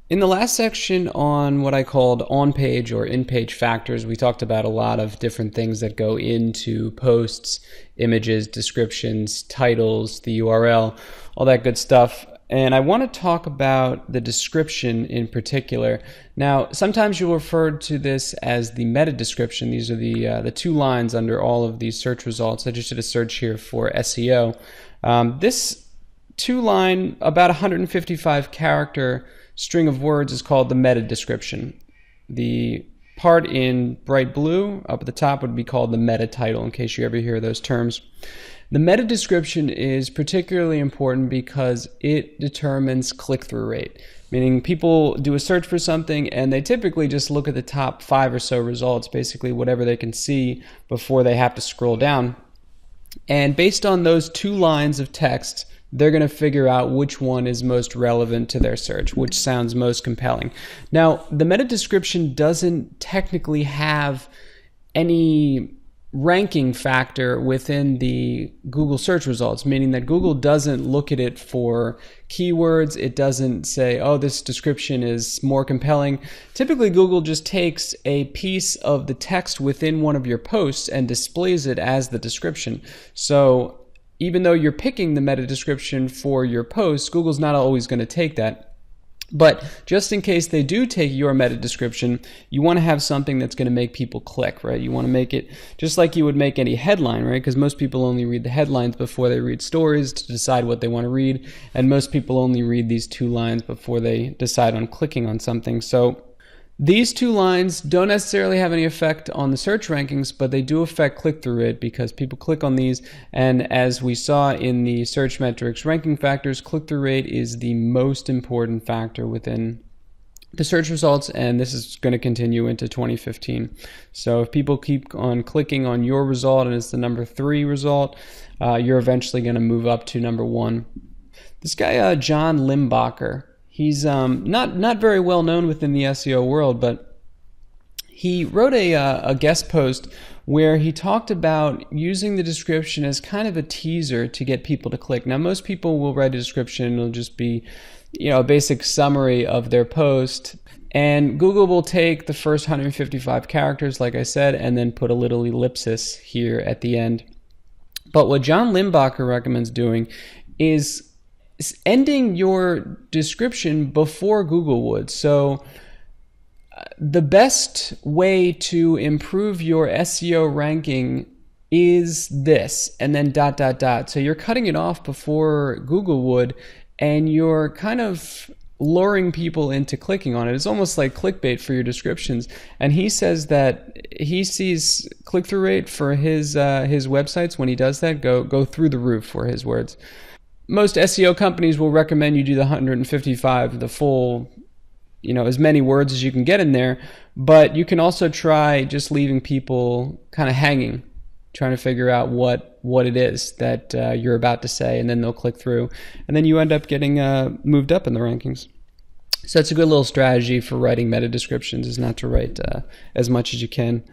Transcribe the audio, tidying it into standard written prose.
In the last section on what I called on-page or in-page factors, we talked about a lot of different things that go into posts, images, descriptions, titles, the URL, all that good stuff. And I want to talk about the description in particular. Now, sometimes you'll refer to this as the meta description. These are the two lines under all of these search results. I just did a search here for SEO. This two-line, about 155 character string of words is called the meta description. The part in bright blue up at the top would be called the meta title, in case you ever hear those terms. The meta description is particularly important because it determines click-through rate, meaning people do a search for something and they typically just look at the top 5 or so results, basically whatever they can see before they have to scroll down. And based on those two lines of text, they're going to figure out which one is most relevant to their search, which sounds most compelling. Now, the meta description doesn't technically have any ranking factor within the Google search results, meaning that Google doesn't look at it for keywords. It doesn't say, oh, this description is more compelling. Typically, Google just takes a piece of the text within one of your posts and displays it as the description. So even though you're picking the meta description for your post, Google's not always going to take that. But just in case they do take your meta description, you want to have something that's going to make people click, right? You want to make it just like you would make any headline, right? Because most people only read the headlines before they read stories to decide what they want to read. And most people only read these two lines before they decide on clicking on something. So these two lines don't necessarily have any effect on the search rankings, but they do affect click-through rate because people click on these. And as we saw in the search metrics ranking factors, click-through rate is the most important factor within the search results, and this is going to continue into 2015. So if people keep on clicking on your result and it's the number 3 result, you're eventually going to move up to number 1. This guy, John Limbacher, he's not very well known within the SEO world, but he wrote a guest post where he talked about using the description as kind of a teaser to get people to click. Now, most people will write a description. It'll just be, a basic summary of their post. And Google will take the first 155 characters, like I said, and then put a little ellipsis here at the end. But what John Limbacher recommends doing is ending your description before Google would. So the best way to improve your SEO ranking is this, and then ... So you're cutting it off before Google would, and you're kind of luring people into clicking on it. It's almost like clickbait for your descriptions. And he says that he sees click-through rate for his websites when he does that go through the roof, for his words. Most SEO companies will recommend you do the 155, the full, as many words as you can get in there, but you can also try just leaving people kind of hanging, trying to figure out what it is that you're about to say, and then they'll click through, and then you end up getting moved up in the rankings. So that's a good little strategy for writing meta descriptions, is not to write as much as you can.